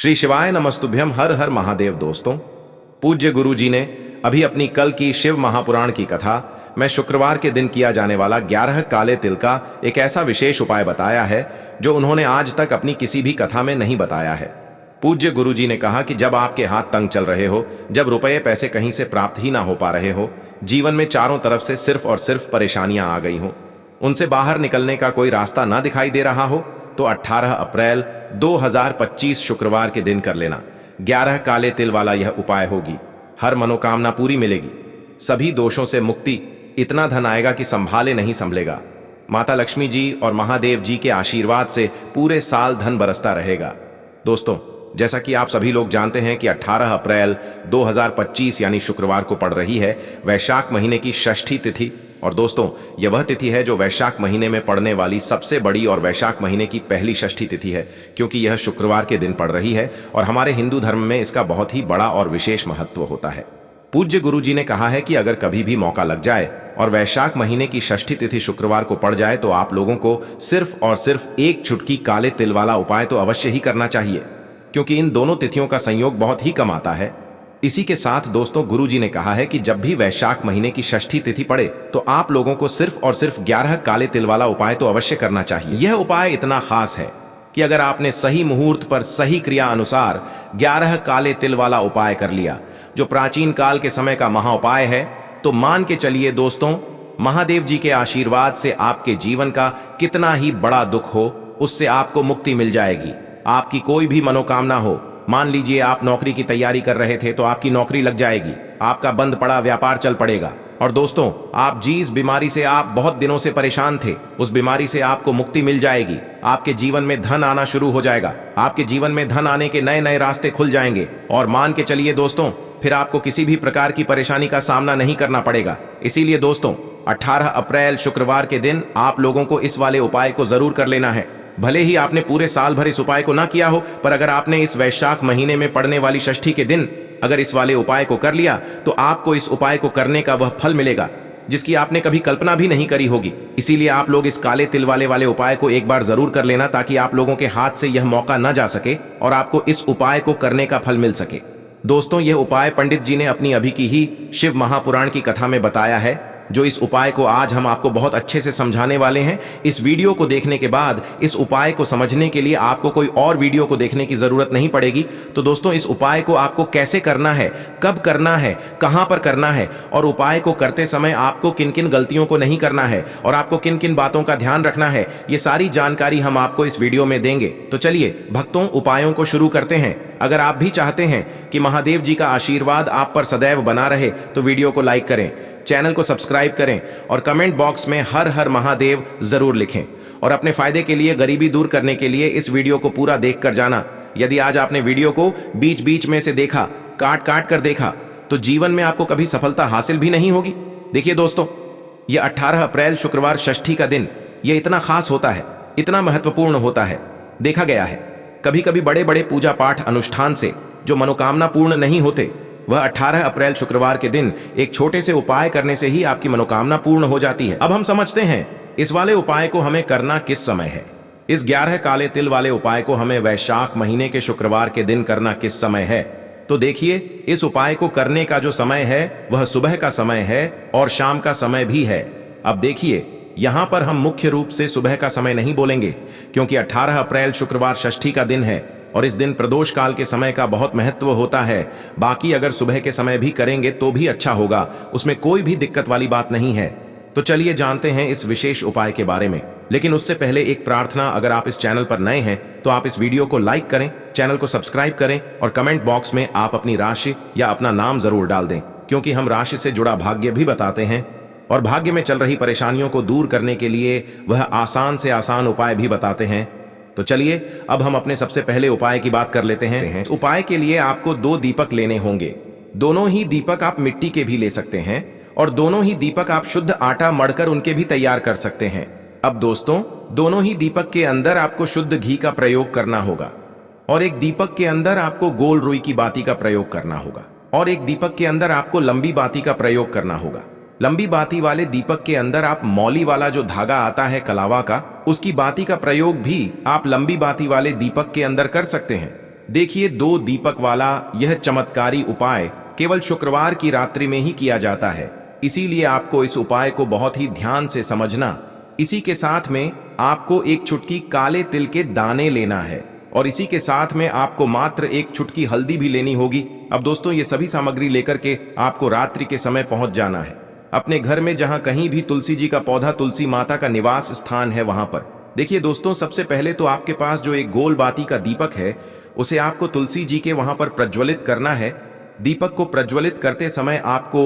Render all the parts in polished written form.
श्री शिवाय नमस्तुभ्यम। हर हर महादेव। दोस्तों, पूज्य गुरु जी ने अभी अपनी कल की शिव महापुराण की कथा में शुक्रवार के दिन किया जाने वाला 11 काले तिल का एक ऐसा विशेष उपाय बताया है जो उन्होंने आज तक अपनी किसी भी कथा में नहीं बताया है। पूज्य गुरु जी ने कहा कि जब आपके हाथ तंग चल रहे हो, जब रुपए पैसे कहीं से प्राप्त ही ना हो पा रहे हो, जीवन में चारों तरफ से सिर्फ और सिर्फ परेशानियां आ गई हो, उनसे बाहर निकलने का कोई रास्ता ना दिखाई दे रहा हो, तो 18 अप्रैल 2025 शुक्रवार के दिन कर लेना 11 काले तिल वाला यह उपाय होगी। हर मनोकामना पूरी मिलेगी, सभी दोषों से मुक्ति, इतना धन आएगा कि संभाले नहीं संभलेगा। माता लक्ष्मी जी और महादेव जी के आशीर्वाद से पूरे साल धन बरसता रहेगा। दोस्तों, जैसा कि आप सभी लोग जानते हैं कि 18 अप्रैल 2025 यानी शुक्रवार को पड़ रही है वैशाख महीने की षष्ठी तिथि। और दोस्तों, यह वह तिथि है जो वैशाख महीने में पड़ने वाली सबसे बड़ी और वैशाख महीने की पहली षष्ठी तिथि है, क्योंकि यह शुक्रवार के दिन पड़ रही है और हमारे हिंदू धर्म में इसका बहुत ही बड़ा और विशेष महत्व होता है। पूज्य गुरु जी ने कहा है कि अगर कभी भी मौका लग जाए और वैशाख महीने की षष्ठी तिथि शुक्रवार को पड़ जाए तो आप लोगों को सिर्फ और सिर्फ एक चुटकी काले तिल वाला उपाय तो अवश्य ही करना चाहिए, क्योंकि इन दोनों तिथियों का संयोग बहुत ही कम आता है। इसी के साथ दोस्तों, गुरु जी ने कहा है कि जब भी वैशाख महीने की षष्ठी तिथि पड़े तो आप लोगों को सिर्फ और सिर्फ 11 काले तिल वाला उपाय तो अवश्य करना चाहिए। यह उपाय इतना खास है कि अगर आपने सही मुहूर्त पर सही क्रिया अनुसार 11 काले तिल वाला उपाय कर लिया, जो प्राचीन काल के समय का महा उपाय है, तो मान के चलिए दोस्तों, महादेव जी के आशीर्वाद से आपके जीवन का कितना ही बड़ा दुख हो, उससे आपको मुक्ति मिल जाएगी। आपकी कोई भी मनोकामना हो, मान लीजिए आप नौकरी की तैयारी कर रहे थे तो आपकी नौकरी लग जाएगी, आपका बंद पड़ा व्यापार चल पड़ेगा। और दोस्तों, आप जिस बीमारी से आप बहुत दिनों से परेशान थे, उस बीमारी से आपको मुक्ति मिल जाएगी। आपके जीवन में धन आना शुरू हो जाएगा, आपके जीवन में धन आने के नए नए रास्ते खुल जाएंगे। और मान के चलिए दोस्तों, फिर आपको किसी भी प्रकार की परेशानी का सामना नहीं करना पड़ेगा। इसीलिए दोस्तों, 18 अप्रैल शुक्रवार के दिन आप लोगों को इस वाले उपाय को जरूर कर लेना है। भले ही आपने पूरे साल भर इस उपाय को ना किया हो, पर अगर आपने इस वैशाख महीने में पड़ने वाली षष्ठी के दिन अगर इस वाले उपाय को कर लिया तो आपको इस उपाय को करने का वह फल मिलेगा जिसकी आपने कभी कल्पना भी नहीं करी होगी। इसीलिए आप लोग इस काले तिल वाले उपाय को एक बार जरूर कर लेना, ताकि आप लोगों के हाथ से यह मौका न जा सके और आपको इस उपाय को करने का फल मिल सके। दोस्तों, यह उपाय पंडित जी ने अपनी अभी की ही शिव महापुराण की कथा में बताया है, जो इस उपाय को आज हम आपको बहुत अच्छे से समझाने वाले हैं। इस वीडियो को देखने के बाद इस उपाय को समझने के लिए आपको कोई और वीडियो को देखने की जरूरत नहीं पड़ेगी। तो दोस्तों, इस उपाय को आपको कैसे करना है, कब करना है, कहां पर करना है, और उपाय को करते समय आपको किन किन गलतियों को नहीं करना है और आपको किन किन बातों का ध्यान रखना है, ये सारी जानकारी हम आपको इस वीडियो में देंगे। तो चलिए भक्तों, उपायों को शुरू करते हैं। अगर आप भी चाहते हैं कि महादेव जी का आशीर्वाद आप पर सदैव बना रहे तो वीडियो को लाइक करें, चैनल को सब्सक्राइब करें और कमेंट बॉक्स में हर हर महादेव जरूर लिखें। और अपने फायदे के लिए, गरीबी दूर करने के लिए इस वीडियो को पूरा देख कर जाना। यदि आज आपने वीडियो को बीच बीच में से देखा, काट काट कर देखा, तो जीवन में आपको कभी सफलता हासिल भी नहीं होगी। देखिए दोस्तों, यह 18 अप्रैल शुक्रवार षष्ठी का दिन यह इतना खास होता है, इतना महत्वपूर्ण होता है। देखा गया है कभी कभी बड़े बड़े पूजा पाठ अनुष्ठान से जो मनोकामना पूर्ण नहीं होते, वह 18 अप्रैल शुक्रवार के दिन एक छोटे से उपाय करने से ही आपकी मनोकामना पूर्ण हो जाती है। अब हम समझते हैं इस वाले उपाय को हमें करना किस समय है। इस 11 काले तिल वाले उपाय को हमें वैशाख महीने के शुक्रवार के दिन करना किस समय है। तो देखिए, इस उपाय को करने का जो समय है वह सुबह का समय है और शाम का समय भी है। अब देखिए, यहां पर हम मुख्य रूप से सुबह का समय नहीं बोलेंगे, क्योंकि 18 अप्रैल शुक्रवार षष्ठी का दिन है और इस दिन प्रदोष काल के समय का बहुत महत्व होता है। बाकी अगर सुबह के समय भी करेंगे तो भी अच्छा होगा, उसमें कोई भी दिक्कत वाली बात नहीं है। तो चलिए जानते हैं इस विशेष उपाय के बारे में। लेकिन उससे पहले एक प्रार्थना, अगर आप इस चैनल पर नए हैं तो आप इस वीडियो को लाइक करें, चैनल को सब्सक्राइब करें और कमेंट बॉक्स में आप अपनी राशि या अपना नाम जरूर डाल दें, क्योंकि हम राशि से जुड़ा भाग्य भी बताते हैं और भाग्य में चल रही परेशानियों को दूर करने के लिए वह आसान से आसान उपाय भी बताते हैं। तो चलिए अब हम अपने सबसे पहले उपाय की बात कर लेते हैं। इस उपाय के लिए आपको 2 दीपक लेने होंगे। दोनों ही दीपक आप मिट्टी के भी ले सकते हैं और दोनों ही दीपक आप शुद्ध आटा मढ़कर उनके भी तैयार कर सकते हैं। अब दोस्तों, दोनों ही दीपक के अंदर आपको शुद्ध घी का प्रयोग करना होगा और एक दीपक के अंदर आपको गोल रुई की बाती का प्रयोग करना होगा और एक दीपक के अंदर आपको लंबी बाती का प्रयोग करना होगा। लंबी बाती वाले दीपक के अंदर आप मौली वाला जो धागा आता है कलावा का, उसकी बाती का प्रयोग भी आप लंबी बाती वाले दीपक के अंदर कर सकते हैं। देखिए, 2 दीपक वाला यह चमत्कारी उपाय केवल शुक्रवार की रात्रि में ही किया जाता है, इसीलिए आपको इस उपाय को बहुत ही ध्यान से समझना। इसी के साथ में आपको एक चुटकी काले तिल के दाने लेना है और इसी के साथ में आपको मात्र एक चुटकी हल्दी भी लेनी होगी। अब दोस्तों, ये सभी सामग्री लेकर के आपको रात्रि के समय पहुंच जाना है अपने घर में, जहां कहीं भी तुलसी जी का पौधा, तुलसी माता का निवास स्थान है, वहां पर। देखिए दोस्तों, सबसे पहले तो आपके पास जो एक गोल बाती का दीपक है, उसे आपको तुलसी जी के वहां पर प्रज्वलित करना है। दीपक को प्रज्वलित करते समय आपको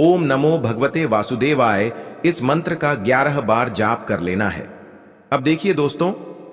ओम नमो भगवते वासुदेवाय इस मंत्र का 11 बार जाप कर लेना है। अब देखिए दोस्तों,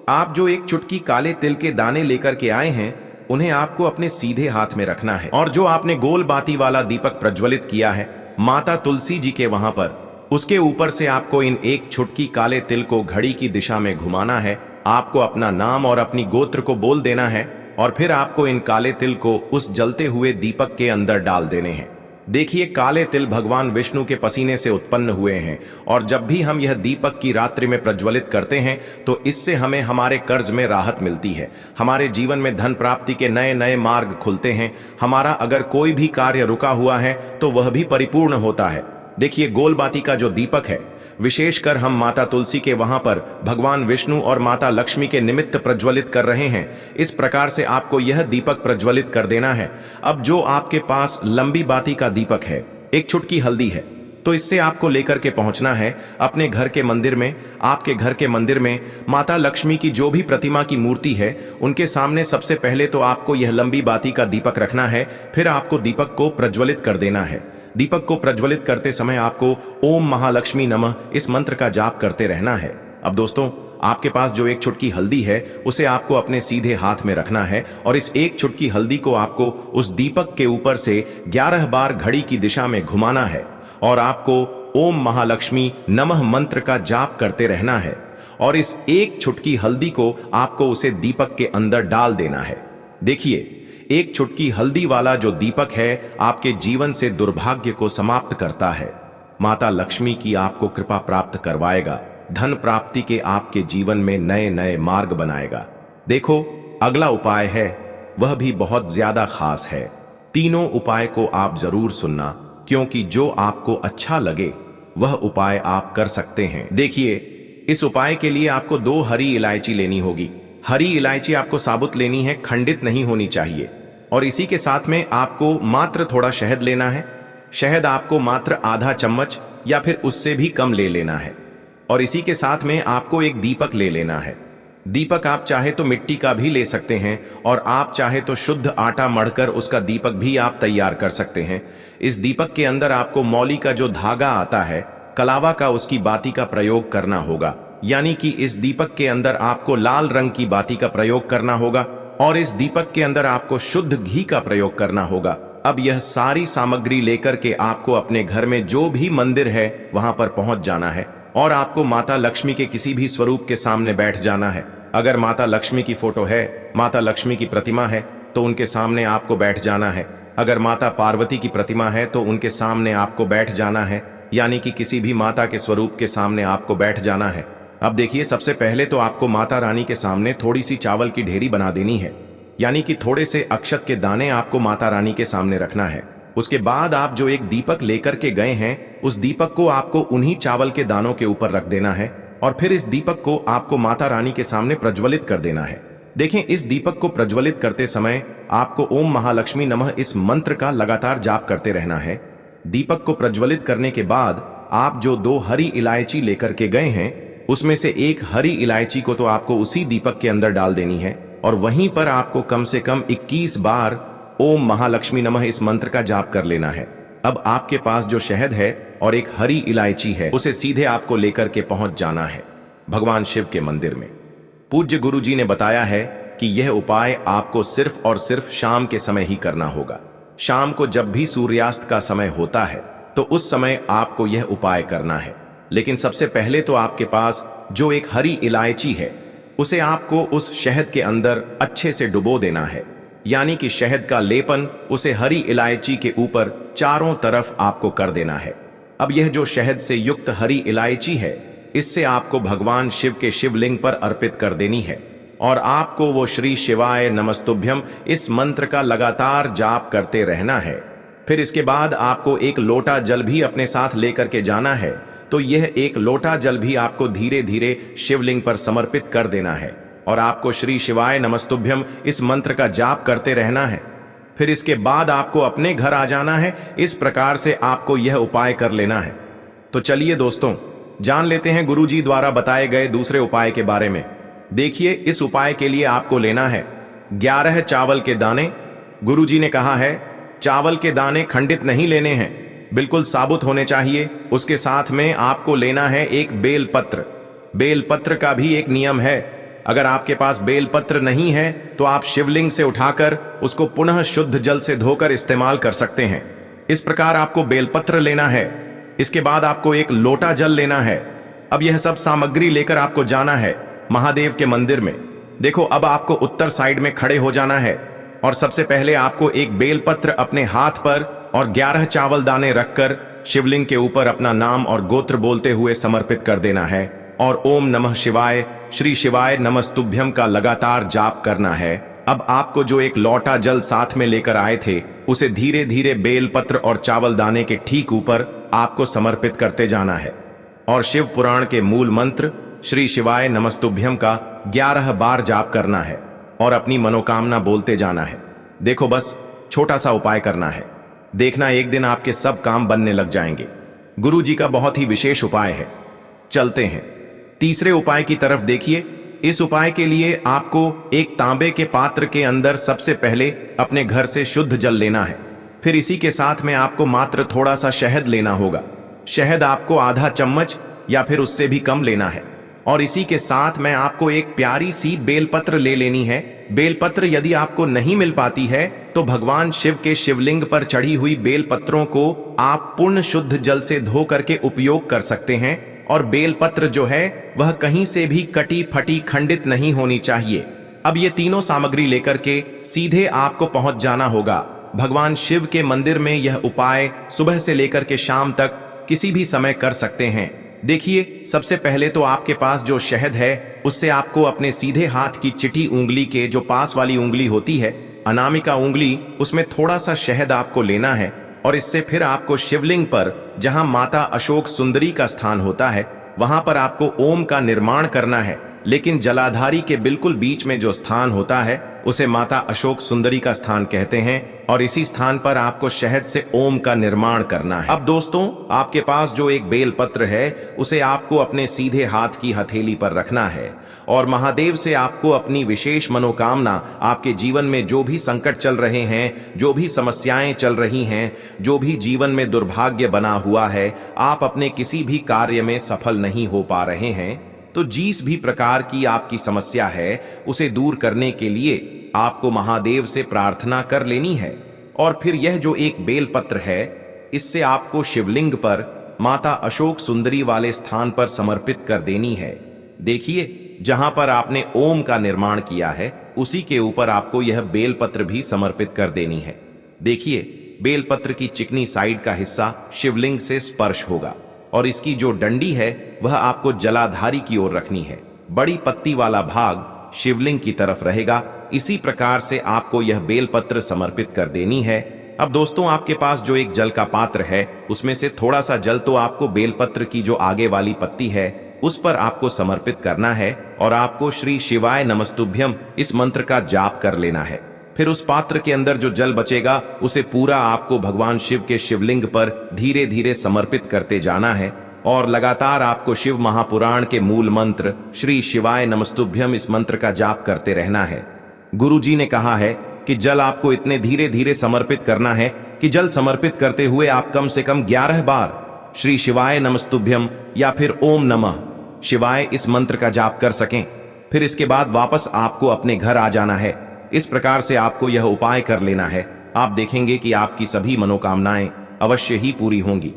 आप जो एक चुटकी काले तिल के दाने लेकर के आए हैं, उन्हें आपको अपने सीधे हाथ में रखना है और जो आपने गोल बाती वाला दीपक प्रज्वलित किया है माता तुलसी जी के वहां पर, उसके ऊपर से आपको इन एक चुटकी काले तिल को घड़ी की दिशा में घुमाना है। आपको अपना नाम और अपनी गोत्र को बोल देना है और फिर आपको इन काले तिल को उस जलते हुए दीपक के अंदर डाल देने हैं। देखिए, काले तिल भगवान विष्णु के पसीने से उत्पन्न हुए हैं और जब भी हम यह दीपक की रात्रि में प्रज्वलित करते हैं तो इससे हमें हमारे कर्ज में राहत मिलती है, हमारे जीवन में धन प्राप्ति के नए नए मार्ग खुलते हैं, हमारा अगर कोई भी कार्य रुका हुआ है तो वह भी परिपूर्ण होता है। देखिए, गोलबाती का जो दीपक है, विशेषकर हम माता तुलसी के वहां पर भगवान विष्णु और माता लक्ष्मी के निमित्त प्रज्वलित कर रहे हैं। इस प्रकार से आपको यह दीपक प्रज्वलित कर देना है। अब जो आपके पास लंबी बाती का दीपक है, एक चुटकी हल्दी है, तो इससे आपको लेकर के पहुंचना है अपने घर के मंदिर में। आपके घर के मंदिर में माता लक्ष्मी की जो भी प्रतिमा की मूर्ति है, उनके सामने सबसे पहले तो आपको यह लंबी बाती का दीपक रखना है। फिर आपको दीपक को प्रज्वलित कर देना है। दीपक को प्रज्वलित करते समय आपको ओम महालक्ष्मी नमः इस मंत्र का जाप करते रहना है। अब दोस्तों, आपके पास जो एक चुटकी हल्दी है, उसे आपको अपने सीधे हाथ में रखना है और इस एक चुटकी हल्दी को आपको उस दीपक के ऊपर से 11 बार घड़ी की दिशा में घुमाना है और आपको ओम महालक्ष्मी नमः मंत्र का जाप करते रहना है और इस एक चुटकी हल्दी को आपको उसे दीपक के अंदर डाल देना है। देखिए, एक चुटकी हल्दी वाला जो दीपक है आपके जीवन से दुर्भाग्य को समाप्त करता है, माता लक्ष्मी की आपको कृपा प्राप्त करवाएगा, धन प्राप्ति के आपके जीवन में नए नए मार्ग बनाएगा। देखो, अगला उपाय है, वह भी बहुत ज्यादा खास है। तीनों उपाय को आप जरूर सुनना, क्योंकि जो आपको अच्छा लगे वह उपाय आप कर सकते हैं। देखिए, इस उपाय के लिए आपको 2 हरी इलायची लेनी होगी। हरी इलायची आपको साबुत लेनी है, खंडित नहीं होनी चाहिए। और इसी के साथ में आपको मात्र थोड़ा शहद लेना है। शहद आपको मात्र आधा चम्मच या फिर उससे भी कम ले लेना है। और इसी के साथ में आपको एक दीपक ले लेना है। दीपक आप चाहे तो मिट्टी का भी ले सकते हैं और आप चाहे तो शुद्ध आटा मढ़कर उसका दीपक भी आप तैयार कर सकते हैं। इस दीपक के अंदर आपको मौली का जो धागा आता है, कलावा का, उसकी बाती का प्रयोग करना होगा। यानी कि इस दीपक के अंदर आपको लाल रंग की बाती का प्रयोग करना होगा और इस दीपक के अंदर आपको शुद्ध घी का प्रयोग करना होगा। अब यह सारी सामग्री लेकर के आपको अपने घर में जो भी मंदिर है वहां पर पहुंच जाना है और आपको माता लक्ष्मी के किसी भी स्वरूप के सामने बैठ जाना है। अगर माता लक्ष्मी की फोटो है, माता लक्ष्मी की प्रतिमा है, तो उनके सामने आपको बैठ जाना है। अगर माता पार्वती की प्रतिमा है तो उनके सामने आपको बैठ जाना है, यानी कि किसी भी माता के स्वरूप के सामने आपको बैठ जाना है। अब देखिए, सबसे पहले तो आपको माता रानी के सामने थोड़ी सी चावल की ढेरी बना देनी है, यानी कि थोड़े से अक्षत के दाने आपको माता रानी के सामने रखना है। उसके बाद आप जो एक दीपक लेकर के गए हैं, उस दीपक को आपको उन्हीं चावल के दानों के ऊपर रख देना है और फिर इस दीपक को आपको माता रानी के सामने प्रज्वलित कर देना है। देखें, इस दीपक को प्रज्वलित करते समय आपको ओम महालक्ष्मी नमः इस मंत्र का लगातार जाप करते रहना है। दीपक को प्रज्वलित करने के बाद आप जो 2 हरी इलायची लेकर के गए हैं, उसमें से एक हरी इलायची को तो आपको उसी दीपक के अंदर डाल देनी है और वहीं पर आपको कम से कम 21 बार ओम महालक्ष्मी नमः इस मंत्र का जाप कर लेना है। अब आपके पास जो शहद है और एक हरी इलायची है, उसे सीधे आपको लेकर के पहुंच जाना है भगवान शिव के मंदिर में। पूज्य गुरु जी ने बताया है कि यह उपाय आपको सिर्फ और सिर्फ शाम के समय ही करना होगा। शाम को जब भी सूर्यास्त का समय होता है तो उस समय आपको यह उपाय करना है। लेकिन सबसे पहले तो आपके पास जो एक हरी इलायची है, उसे आपको उस शहद के अंदर अच्छे से डुबो देना है, यानी कि शहद का लेपन उसे हरी इलायची के ऊपर चारों तरफ आपको कर देना है। अब यह जो शहद से युक्त हरी इलायची है, इससे आपको भगवान शिव के शिवलिंग पर अर्पित कर देनी है। और आपको वो श्री शिवाय नमस्तुभ्यम इस मंत्र का लगातार जाप करते रहना है। फिर इसके बाद आपको एक लोटा जल भी अपने साथ लेकर के जाना है। तो यह एक लोटा जल भी आपको धीरे धीरे शिवलिंग पर समर्पित कर देना है और आपको श्री शिवाय नमस्तुभ्यम इस मंत्र का जाप करते रहना है। फिर इसके बाद आपको अपने घर आ जाना है। इस प्रकार से आपको यह उपाय कर लेना है। तो चलिए दोस्तों, जान लेते हैं गुरुजी द्वारा बताए गए दूसरे उपाय के बारे में। देखिए, इस उपाय के लिए आपको लेना है 11 चावल के दाने। गुरुजी ने कहा है चावल के दाने खंडित नहीं लेने हैं, बिल्कुल साबुत होने चाहिए। उसके साथ में आपको लेना है एक बेलपत्र। बेलपत्र का भी एक नियम है, अगर आपके पास बेलपत्र नहीं है तो आप शिवलिंग से उठाकर उसको पुनः शुद्ध जल से धोकर इस्तेमाल कर सकते हैं। इस प्रकार आपको बेलपत्र लेना है। इसके बाद आपको एक लोटा जल लेना है। अब यह सब सामग्री लेकर आपको जाना है महादेव के मंदिर में। देखो, अब आपको उत्तर साइड में खड़े हो जाना है और सबसे पहले आपको एक बेलपत्र अपने हाथ पर और 11 चावल दाने रखकर शिवलिंग के ऊपर अपना नाम और गोत्र बोलते हुए समर्पित कर देना है और ओम नमः शिवाय श्री शिवाय नमस्तुभ्यम का लगातार जाप करना है। अब आपको जो एक लोटा जल साथ में लेकर आए थे उसे धीरे धीरे बेलपत्र और चावल दाने के ठीक ऊपर आपको समर्पित करते जाना है और शिव पुराण के मूल मंत्र श्री शिवाय नमस्तुभ्यम का 11 बार जाप करना है और अपनी मनोकामना बोलते जाना है। देखो, बस छोटा सा उपाय करना है, देखना एक दिन आपके सब काम बनने लग जाएंगे। गुरु जी का बहुत ही विशेष उपाय है। चलते हैं तीसरे उपाय की तरफ। देखिए, इस उपाय के लिए आपको एक तांबे के पात्र के अंदर सबसे पहले अपने घर से शुद्ध जल लेना है। फिर इसी के साथ में आपको मात्र थोड़ा सा शहद लेना होगा। शहद आपको आधा चम्मच या फिर उससे भी कम लेना है और इसी के साथ में आपको एक प्यारी सी बेलपत्र ले लेनी है। बेलपत्र यदि आपको नहीं मिल पाती है तो भगवान शिव के शिवलिंग पर चढ़ी हुई बेलपत्रों को आप पूर्ण शुद्ध जल से धो करके उपयोग कर सकते हैं और बेलपत्र जो है वह कहीं से भी कटी फटी खंडित नहीं होनी चाहिए। अब ये तीनों सामग्री लेकर के सीधे आपको पहुंच जाना होगा भगवान शिव के मंदिर में। यह उपाय सुबह से लेकर के शाम तक किसी भी समय कर सकते हैं। देखिए, सबसे पहले तो आपके पास जो शहद है उससे आपको अपने सीधे हाथ की चिटी उंगली के जो पास वाली उंगली होती है, अनामिका उंगली, उसमें थोड़ा सा शहद आपको लेना है और इससे फिर आपको शिवलिंग पर जहां माता अशोक सुंदरी का स्थान होता है वहां पर आपको ओम का निर्माण करना है। लेकिन जलाधारी के बिल्कुल बीच में जो स्थान होता है उसे माता अशोक सुंदरी का स्थान कहते हैं और इसी स्थान पर आपको शहद से ओम का निर्माण करना है। अब दोस्तों, आपके पास जो एक बेलपत्र है उसे आपको अपने सीधे हाथ की हथेली पर रखना है और महादेव से आपको अपनी विशेष मनोकामना, आपके जीवन में जो भी संकट चल रहे हैं, जो भी समस्याएं चल रही हैं, जो भी जीवन में दुर्भाग्य बना हुआ है, आप अपने किसी भी कार्य में सफल नहीं हो पा रहे हैं, तो जिस भी प्रकार की आपकी समस्या है उसे दूर करने के लिए आपको महादेव से प्रार्थना कर लेनी है। और फिर यह जो एक बेलपत्र है इससे आपको शिवलिंग पर माता अशोक सुंदरी वाले स्थान पर समर्पित कर देनी है। देखिए, जहां पर आपने ओम का निर्माण किया है उसी के ऊपर आपको यह बेलपत्र भी समर्पित कर देनी है। देखिए, बेलपत्र की चिकनी साइड का हिस्सा शिवलिंग से स्पर्श होगा और इसकी जो डंडी है वह आपको जलाधारी की ओर रखनी है। बड़ी पत्ती वाला भाग शिवलिंग की तरफ रहेगा। इसी प्रकार से आपको यह बेलपत्र समर्पित कर देनी है। अब दोस्तों, आपके पास जो एक जल का पात्र है उसमें से थोड़ा सा जल तो आपको बेलपत्र की जो आगे वाली पत्ती है उस पर आपको समर्पित करना है और आपको श्री शिवाय नमस्तुभ्यम इस मंत्र का जाप कर लेना है। फिर उस पात्र के अंदर जो जल बचेगा उसे पूरा आपको भगवान शिव के शिवलिंग पर धीरे धीरे समर्पित करते जाना है और लगातार आपको शिव महापुराण के मूल मंत्र श्री शिवाय नमस्तुभ्यम इस मंत्र का जाप करते रहना है। गुरु जी ने कहा है कि जल आपको इतने धीरे धीरे समर्पित करना है कि जल समर्पित करते हुए आप कम से कम 11 बार श्री शिवाय नमस्तुभ्यम या फिर ओम नमः शिवाय इस मंत्र का जाप कर सकें। फिर इसके बाद वापस आपको अपने घर आ जाना है। इस प्रकार से आपको यह उपाय कर लेना है। आप देखेंगे कि आपकी सभी मनोकामनाएं अवश्य ही पूरी होंगी।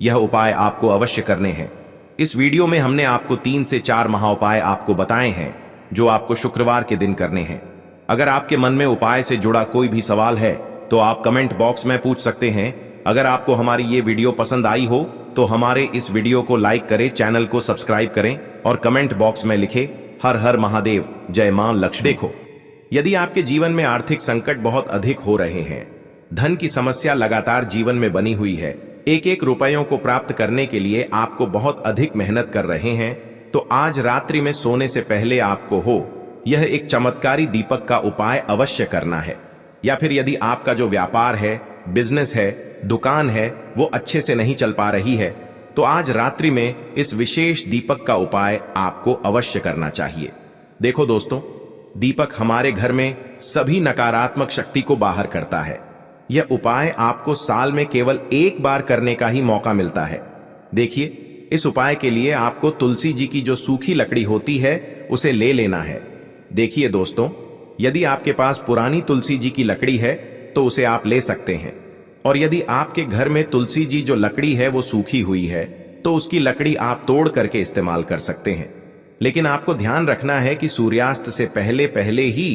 यह उपाय आपको अवश्य करने हैं। इस वीडियो में हमने आपको 3 से 4 महाउपाय आपको बताए हैं जो आपको शुक्रवार के दिन करने हैं। अगर आपके मन में उपाय से जुड़ा कोई भी सवाल है तो आप कमेंट बॉक्स में पूछ सकते हैं। अगर आपको हमारी ये वीडियो पसंद आई हो तो हमारे इस वीडियो को लाइक करें, चैनल को सब्सक्राइब करें और कमेंट बॉक्स में लिखें हर हर महादेव, जय मां लक्ष्मी। देखो, यदि आपके जीवन में आर्थिक संकट बहुत अधिक हो रहे हैं, धन की समस्या लगातार जीवन में बनी हुई है, एक एक रुपयों को प्राप्त करने के लिए आपको बहुत अधिक मेहनत कर रहे हैं, तो आज रात्रि में सोने से पहले आपको यह एक चमत्कारी दीपक का उपाय अवश्य करना है। या फिर यदि आपका जो व्यापार है, बिजनेस है, दुकान है, वो अच्छे से नहीं चल पा रही है, तो आज रात्रि में इस विशेष दीपक का उपाय आपको अवश्य करना चाहिए। देखो दोस्तों, दीपक हमारे घर में सभी नकारात्मक शक्ति को बाहर करता है। यह उपाय आपको साल में केवल एक बार करने का ही मौका मिलता है। देखिए, इस उपाय के लिए आपको तुलसी जी की जो सूखी लकड़ी होती है उसे ले लेना है। देखिए दोस्तों, यदि आपके पास पुरानी तुलसी जी की लकड़ी है तो उसे आप ले सकते हैं, और यदि आपके घर में तुलसी जी जो लकड़ी है वो सूखी हुई है तो उसकी लकड़ी आप तोड़ करके इस्तेमाल कर सकते हैं। लेकिन आपको ध्यान रखना है कि सूर्यास्त से पहले पहले ही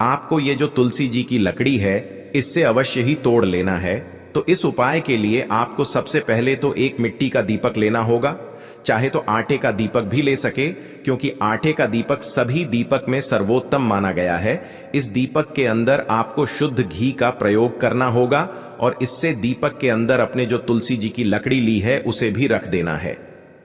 आपको ये जो तुलसी जी की लकड़ी है इससे अवश्य ही तोड़ लेना है। तो इस उपाय के लिए आपको सबसे पहले तो एक मिट्टी का दीपक लेना होगा, चाहे तो आटे का दीपक भी ले सके, क्योंकि आटे का दीपक सभी दीपक में सर्वोत्तम माना गया है। इस दीपक के अंदर आपको शुद्ध घी का प्रयोग करना होगा और इससे दीपक के अंदर अपने जो तुलसी जी की लकड़ी ली है उसे भी रख देना है।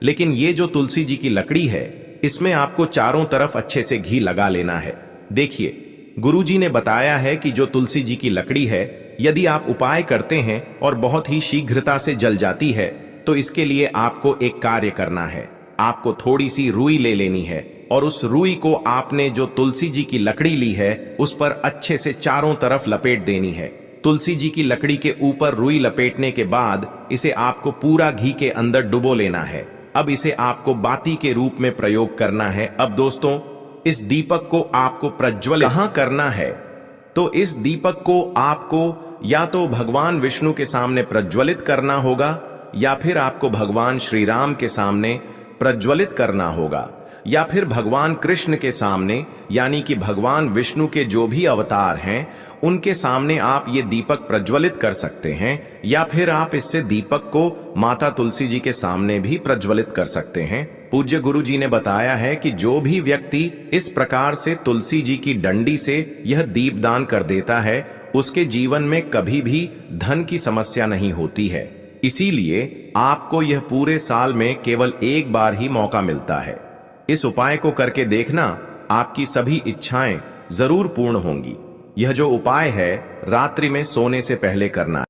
लेकिन ये जो तुलसी जी की लकड़ी है इसमें आपको चारों तरफ अच्छे से घी लगा लेना है। देखिए, गुरुजी ने बताया है कि जो तुलसी जी की लकड़ी है, यदि आप उपाय करते हैं और बहुत ही शीघ्रता से जल जाती है, तो इसके लिए आपको एक कार्य करना है। आपको थोड़ी सी रुई ले लेनी है और उस रुई को आपने जो तुलसी जी की लकड़ी ली है उस पर अच्छे से चारों तरफ लपेट देनी है। तुलसी जी की लकड़ी के ऊपर रुई लपेटने के बाद इसे आपको पूरा घी के अंदर डुबो लेना है। अब इसे आपको बाती के रूप में प्रयोग करना है। अब दोस्तों, इस दीपक को आपको प्रज्वलित कहां करना है? तो इस दीपक को आपको या तो भगवान विष्णु के सामने प्रज्वलित करना होगा या फिर आपको भगवान श्री राम के सामने प्रज्वलित करना होगा, या फिर भगवान कृष्ण के सामने, यानी कि भगवान विष्णु के जो भी अवतार हैं उनके सामने आप ये दीपक प्रज्वलित कर सकते हैं, या फिर आप इससे दीपक को माता तुलसी जी के सामने भी प्रज्वलित कर सकते हैं। पूज्य गुरु जी ने बताया है कि जो भी व्यक्ति इस प्रकार से तुलसी जी की डंडी से यह दीपदान कर देता है उसके जीवन में कभी भी धन की समस्या नहीं होती है। इसीलिए आपको यह पूरे साल में केवल एक बार ही मौका मिलता है। इस उपाय को करके देखना, आपकी सभी इच्छाएं जरूर पूर्ण होंगी। यह जो उपाय है रात्रि में सोने से पहले करना है।